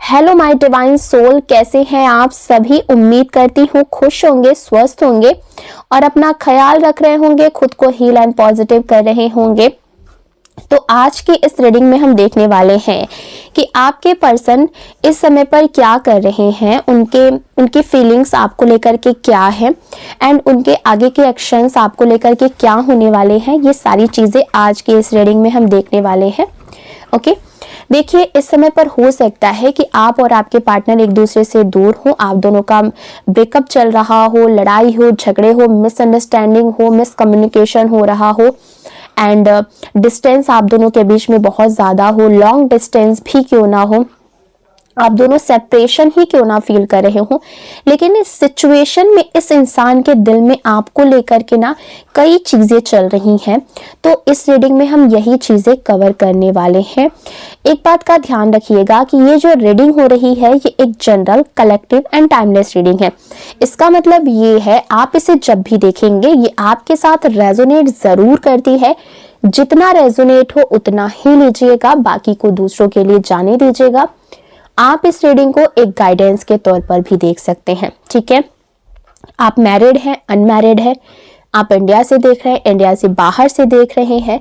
Hello my divine soul, कैसे हैं आप सभी। उम्मीद करती हूँ खुश होंगे, स्वस्थ होंगे और अपना ख्याल रख रहे होंगे, खुद को हील एंड पॉजिटिव कर रहे होंगे। तो आज की इस रीडिंग में हम देखने वाले हैं कि आपके पर्सन इस समय पर क्या कर रहे हैं, उनके फीलिंग्स आपको लेकर के क्या है एंड उनके आगे के एक्शंस आपको लेकर के क्या होने वाले हैं। ये सारी चीजें आज की इस रीडिंग में हम देखने वाले हैं। ओके, देखिए इस समय पर हो सकता है कि आप और आपके पार्टनर एक दूसरे से दूर हो, आप दोनों का ब्रेकअप चल रहा हो, लड़ाई हो, झगड़े हो, मिसअंडरस्टैंडिंग हो, मिसकम्युनिकेशन हो रहा हो एंड डिस्टेंस आप दोनों के बीच में बहुत ज्यादा हो, लॉन्ग डिस्टेंस भी क्यों ना हो, आप दोनों सेपरेशन ही क्यों ना फील कर रहे हो, लेकिन इस सिचुएशन में इस इंसान के दिल में आपको लेकर के ना कई चीजें चल रही हैं। तो इस रीडिंग में हम यही चीजें कवर करने वाले हैं। एक बात का ध्यान रखिएगा कि ये जो रीडिंग हो रही है ये एक general, collective and timeless reading है। इसका मतलब ये है आप इसे जब भी देखेंगे ये आपके साथ रेजोनेट जरूर करती है। जितना रेजोनेट हो उतना ही लीजिएगा, बाकी को दूसरों के लिए जाने दीजिएगा। आप इस रीडिंग को एक गाइडेंस के तौर पर भी देख सकते हैं, ठीक है। आप मैरिड हैं, अनमैरिड है, आप इंडिया से देख रहे हैं, इंडिया से बाहर से देख रहे हैं,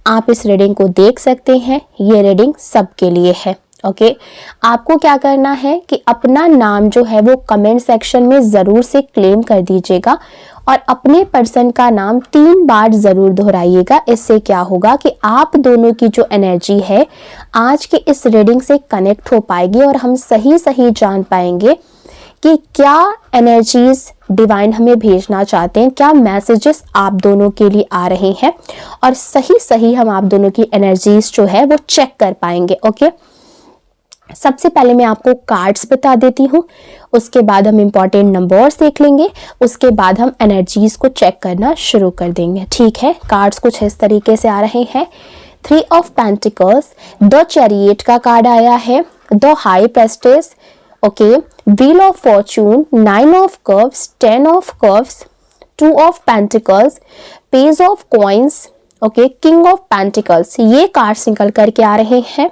आप इस रीडिंग को देख सकते हैं। ये रीडिंग सबके लिए है। ओके, आपको क्या करना है कि अपना नाम जो है वो कमेंट सेक्शन में जरूर से क्लेम कर दीजिएगा और अपने पर्सन का नाम 3 बार जरूर दोहराइएगा। इससे क्या होगा कि आप दोनों की जो एनर्जी है आज के इस रीडिंग से कनेक्ट हो पाएगी और हम सही सही जान पाएंगे कि क्या एनर्जीज डिवाइन हमें भेजना चाहते हैं, क्या मैसेजेस आप दोनों के लिए आ रहे हैं और सही सही हम आप दोनों की एनर्जीज जो है वो चेक कर पाएंगे। ओके, सबसे पहले मैं आपको कार्ड्स बता देती हूँ, उसके बाद हम इंपॉर्टेंट नंबर्स देख लेंगे, उसके बाद हम एनर्जीज को चेक करना शुरू कर देंगे। ठीक है, कार्ड्स कुछ इस तरीके से आ रहे हैं। 3 ऑफ पेंटिकल्स, द चैरियट का कार्ड आया है, the high प्रेस्टेस, okay, wheel of Fortune, 9 of cups, 10 of cups, 2 of pentacles, page of coins, okay, king of pentacles. ये कार्ड्स निकल करके आ रहे हैं।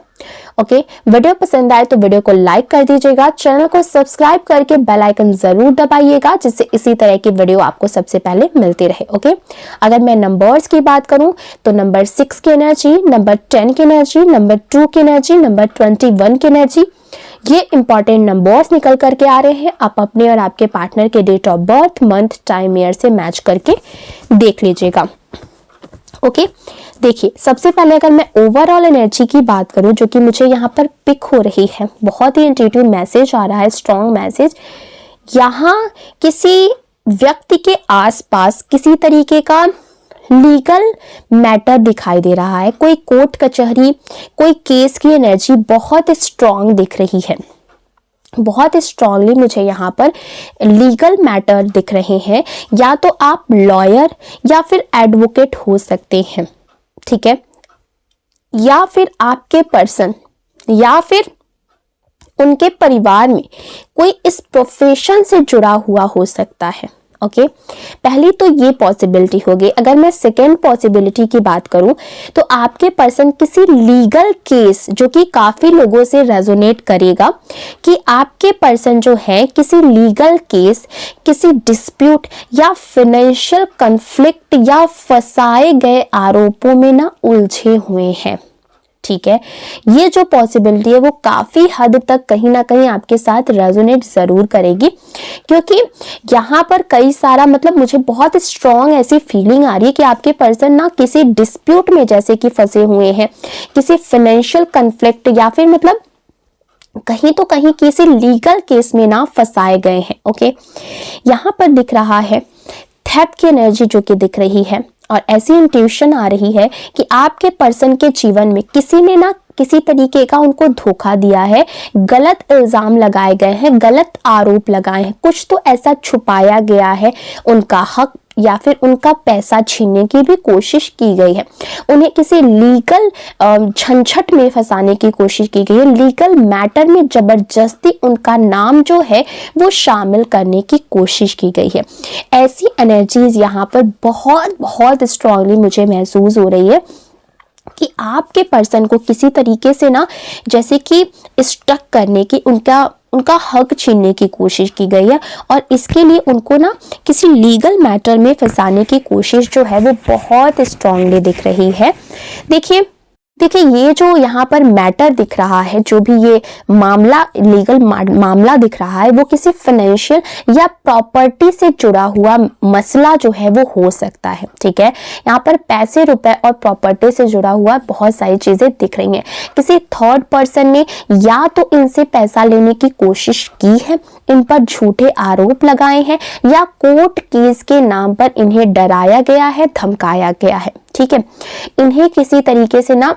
ओके, वीडियो पसंद आए तो वीडियो को लाइक कर दीजिएगा, चैनल को सब्सक्राइब करके बेल आइकन जरूर दबाइएगा जिससे इसी तरह की वीडियो आपको सबसे पहले मिलती रहे। ओके, अगर मैं नंबर्स की बात करूं तो नंबर 6 की एनर्जी, नंबर 10 की एनर्जी, नंबर 2 की एनर्जी, नंबर 21 की एनर्जी, ये इंपॉर्टेंट नंबर्स निकल करके आ रहे हैं। आप अपने और आपके पार्टनर के date of birth, month, time, year से मैच करके देख लीजिएगा। ओके, देखिए सबसे पहले अगर मैं ओवरऑल एनर्जी की बात करूं जो कि मुझे यहाँ पर पिक हो रही है, बहुत ही इंट्यूटिव मैसेज आ रहा है, स्ट्रॉन्ग मैसेज। यहाँ किसी व्यक्ति के आसपास किसी तरीके का लीगल मैटर दिखाई दे रहा है, कोई कोर्ट कचहरी, कोई केस की एनर्जी बहुत स्ट्रॉन्ग दिख रही है। बहुत स्ट्रांगली मुझे यहाँ पर लीगल मैटर दिख रहे हैं। या तो आप लॉयर या फिर एडवोकेट हो सकते हैं, ठीक है, या फिर आपके पर्सन या फिर उनके परिवार में कोई इस प्रोफेशन से जुड़ा हुआ हो सकता है। ओके, पहली तो ये पॉसिबिलिटी होगी। अगर मैं सेकेंड पॉसिबिलिटी की बात करूं तो आपके पर्सन किसी लीगल केस, जो कि काफी लोगों से रेजोनेट करेगा, कि आपके पर्सन जो है किसी लीगल केस, किसी डिस्प्यूट या फाइनेंशियल कॉन्फ्लिक्ट या फंसाए गए आरोपों में ना उलझे हुए हैं। ठीक है, ये जो पॉसिबिलिटी है वो काफी हद तक कहीं ना कहीं आपके साथ रेजोनेट जरूर करेगी, क्योंकि यहाँ पर कई सारा मतलब मुझे बहुत स्ट्रॉन्ग ऐसी फीलिंग आ रही है कि आपके पर्सन ना किसी डिस्प्यूट में जैसे कि फंसे हुए हैं, किसी फाइनेंशियल कॉन्फ्लिक्ट या फिर मतलब कहीं तो कहीं किसी लीगल केस में ना फंसाए गए हैं। ओके, यहाँ पर दिख रहा है थेफ्ट की एनर्जी जो कि दिख रही है और ऐसी इंट्यूशन आ रही है कि आपके पर्सन के जीवन में किसी ने ना किसी तरीके का उनको धोखा दिया है, गलत इल्जाम लगाए गए हैं, गलत आरोप लगाए हैं, कुछ तो ऐसा छुपाया गया है, उनका हक या फिर उनका पैसा छीनने की भी कोशिश की गई है, उन्हें किसी लीगल झंझट में फंसाने की कोशिश की गई है, लीगल मैटर में जबरदस्ती उनका नाम जो है वो शामिल करने की कोशिश की गई है। ऐसी एनर्जीज यहाँ पर बहुत बहुत स्ट्रांगली मुझे महसूस हो रही है। कि आपके पर्सन को किसी तरीके से ना जैसे कि स्टक करने की, उनका हक छीनने की कोशिश की गई है और इसके लिए उनको ना किसी लीगल मैटर में फंसाने की कोशिश जो है वो बहुत स्ट्रांगली दिख रही है। देखिए ये जो यहाँ पर मैटर दिख रहा है, जो भी ये मामला, लीगल मामला दिख रहा है, वो किसी फाइनेंशियल या प्रॉपर्टी से जुड़ा हुआ मसला जो है वो हो सकता है। ठीक है, यहाँ पर पैसे, रुपए और प्रॉपर्टी से जुड़ा हुआ बहुत सारी चीजें दिख रही हैं। किसी थर्ड पर्सन ने या तो इनसे पैसा लेने की कोशिश की है, इन पर झूठे आरोप लगाए हैं, या कोर्ट केस के नाम पर इन्हें डराया गया है, धमकाया गया है। ठीक है, इन्हें किसी तरीके से ना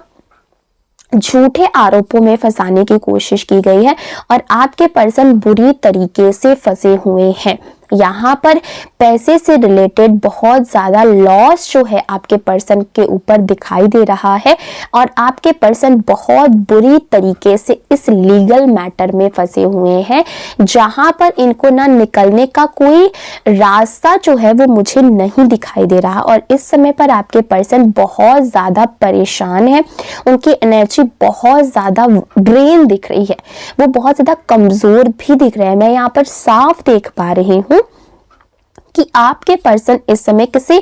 झूठे आरोपों में फंसाने की कोशिश की गई है और आपके पर्सन बुरी तरीके से फंसे हुए हैं। यहाँ पर पैसे से रिलेटेड बहुत ज्यादा लॉस जो है आपके पर्सन के ऊपर दिखाई दे रहा है और आपके पर्सन बहुत बुरी तरीके से इस लीगल मैटर में फंसे हुए हैं, जहां पर इनको ना निकलने का कोई रास्ता जो है वो मुझे नहीं दिखाई दे रहा। और इस समय पर आपके पर्सन बहुत ज्यादा परेशान है, उनकी एनर्जी बहुत ज्यादा ड्रेन दिख रही है, वो बहुत ज्यादा कमजोर भी दिख रहे हैं। मैं यहाँ पर साफ देख पा रही हूँ कि आपके पर्सन इस समय किसी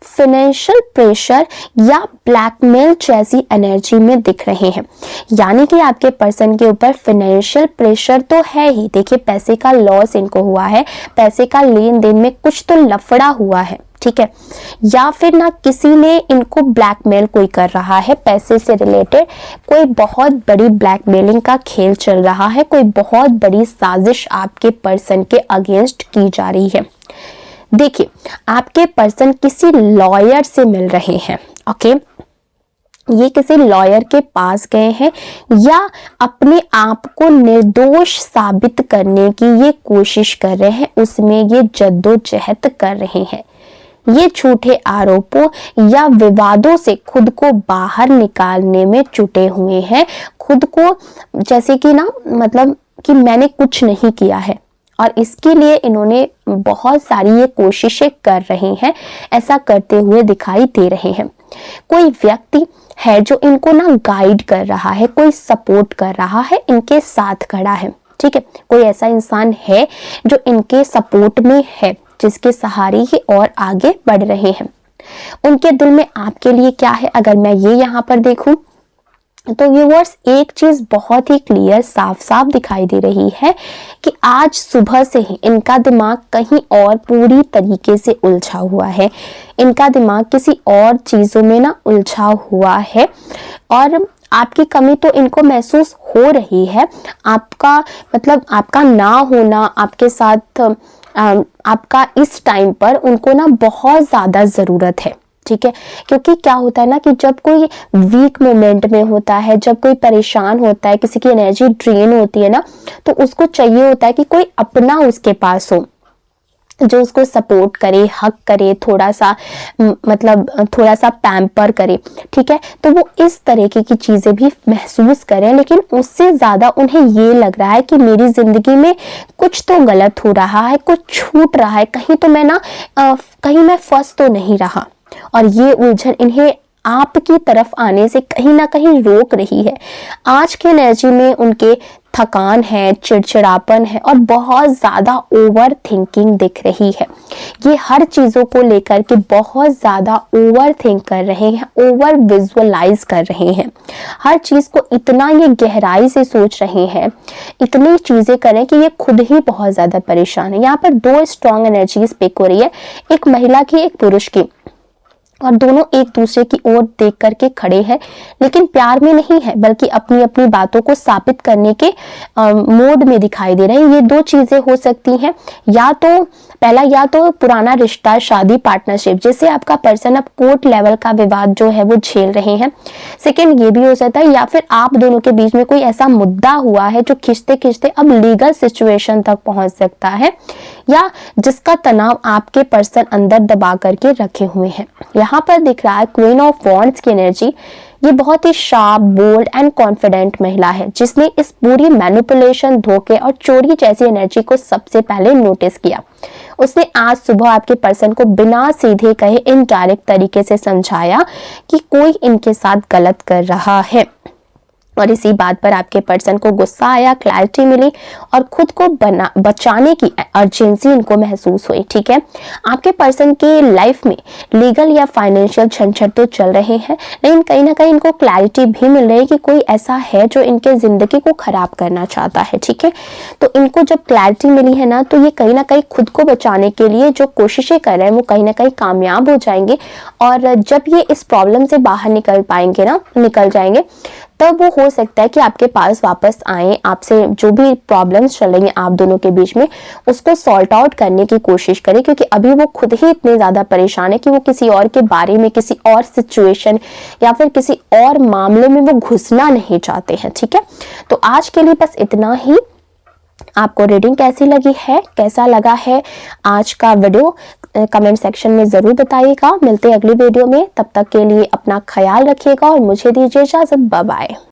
फाइनेंशियल प्रेशर या ब्लैकमेल जैसी एनर्जी में दिख रहे हैं। यानी कि आपके पर्सन के ऊपर फाइनेंशियल प्रेशर तो है ही, देखिए पैसे का लॉस इनको हुआ है, पैसे का लेन देन में कुछ तो लफड़ा हुआ है। ठीक है, या फिर ना किसी ने इनको ब्लैकमेल कोई कर रहा है, पैसे से रिलेटेड कोई बहुत बड़ी ब्लैकमेलिंग का खेल चल रहा है, कोई बहुत बड़ी साजिश आपके पर्सन के अगेंस्ट की जा रही है। देखिए, आपके पर्सन किसी लॉयर से मिल रहे हैं। ओके, ये किसी लॉयर के पास गए हैं या अपने आप को निर्दोष साबित करने की ये कोशिश कर रहे हैं, उसमें ये जद्दोजहद कर रहे हैं। ये झूठे आरोपों या विवादों से खुद को बाहर निकालने में जुटे हुए हैं, खुद को जैसे कि ना मतलब कि मैंने कुछ नहीं किया है, और इसके लिए इन्होंने बहुत सारी ये कोशिशें कर रहे हैं, ऐसा करते हुए दिखाई दे रहे हैं। कोई व्यक्ति है जो इनको ना गाइड कर रहा है, कोई सपोर्ट कर रहा है, इनके साथ खड़ा है। ठीक है, कोई ऐसा इंसान है जो इनके सपोर्ट में है, जिसके सहारे ही और आगे बढ़ रहे हैं। उनके दिल में आपके लिए क्या है, अगर मैं ये यहाँ पर देखूं तो व्यूअर्स एक चीज बहुत ही क्लियर साफ साफ दिखाई दे रही है कि आज सुबह से ही इनका दिमाग कहीं और पूरी तरीके से उलझा हुआ है, इनका दिमाग किसी और चीजों में ना उलझा हुआ है और आपकी कमी तो इनको महसूस हो रही है। आपका मतलब आपका ना होना आपके साथ आपका इस टाइम पर उनको ना बहुत ज्यादा जरूरत है। ठीक है, क्योंकि क्या होता है ना कि जब कोई वीक मोमेंट में होता है, जब कोई परेशान होता है, किसी की एनर्जी ड्रेन होती है ना, तो उसको चाहिए होता है कि कोई अपना उसके पास हो जो उसको सपोर्ट करे, हक करे, थोड़ा सा मतलब थोड़ा सा पैम्पर करे। ठीक है, तो वो इस तरीके की चीजें भी महसूस करें, लेकिन उससे ज्यादा उन्हें ये लग रहा है कि मेरी जिंदगी में कुछ तो गलत हो रहा है, कुछ छूट रहा है, कहीं तो मैं ना कहीं मैं फंस तो नहीं रहा। और ये उलझन इन्हें आपकी तरफ आने से कहीं ना कहीं रोक रही है। आज की एनर्जी में उनके थकान है, चिड़चिड़ापन है और बहुत ज्यादा ओवर थिंकिंग दिख रही है। ये हर चीजों को लेकर के बहुत ज्यादा ओवर थिंक कर रहे हैं, ओवर विजुअलाइज कर रहे हैं, हर चीज को इतना ये गहराई से सोच रहे हैं, इतनी चीजें करें कि ये खुद ही बहुत ज्यादा परेशान है। यहाँ पर दो स्ट्रॉन्ग एनर्जीज पिक हो रही है, एक महिला की, एक पुरुष की, और दोनों एक दूसरे की ओर देख करके खड़े हैं, लेकिन प्यार में नहीं है, बल्कि अपनी अपनी बातों को साबित करने के मोड में दिखाई दे रहे हैं। ये दो चीजें हो सकती हैं, या तो पहला, या तो पुराना रिश्ता, शादी, पार्टनरशिप, जैसे आपका पर्सन अब कोर्ट लेवल का विवाद जो है वो झेल रहे हैं। सेकंड ये भी हो सकता है, या फिर आप दोनों के बीच में कोई ऐसा मुद्दा हुआ है जो खिंचते खिंचते अब लीगल सिचुएशन तक पहुंच सकता है, या जिसका तनाव आपके पर्सन अंदर दबा करके रखे हुए हैं। यहाँ पर दिख रहा है क्वीन ऑफ वॉन्ड्स की एनर्जी। ये बहुत ही शार्प, बोल्ड एंड कॉन्फिडेंट महिला है जिसने इस पूरी मैनिपुलेशन, धोखे और चोरी जैसी एनर्जी को सबसे पहले नोटिस किया। उसने आज सुबह आपके पर्सन को बिना सीधे कहे इनडायरेक्ट तरीके से समझाया कि कोई इनके साथ गलत कर रहा है, और इसी बात पर आपके पर्सन को गुस्सा आया, क्लैरिटी मिली और खुद को बचाने की अर्जेंसी इनको महसूस हुई। ठीक है, आपके पर्सन के लाइफ में लीगल या फाइनेंशियल झंझट तो चल रहे हैं, लेकिन कहीं ना कहीं इनको क्लैरिटी भी मिल रही है कि कोई ऐसा है जो इनके जिंदगी को खराब करना चाहता है। ठीक है, तो इनको जब क्लैरिटी मिली है ना, तो ये कहीं ना कहीं खुद को बचाने के लिए जो कोशिशें कर रहे हैं वो कहीं ना कहीं कामयाब हो जाएंगे, और जब ये इस प्रॉब्लम से बाहर निकल जाएंगे, तब वो हो सकता है कि आपके पास वापस आए, आपसे जो भी प्रॉब्लम्स चल रही हैं आप दोनों के बीच में उसको सॉल्ट आउट करने की कोशिश करें, क्योंकि अभी वो खुद ही इतने ज्यादा परेशान है कि वो किसी और के बारे में, किसी और सिचुएशन या फिर किसी और मामले में वो घुसना नहीं चाहते हैं। ठीक है, तो आज के लिए बस इतना ही। आपको रीडिंग कैसी लगी है, कैसा लगा है आज का वीडियो, कमेंट सेक्शन में जरूर बताइएगा। मिलते हैं अगली वीडियो में, तब तक के लिए अपना ख्याल रखिएगा और मुझे दीजिए इजाजत। Bye bye.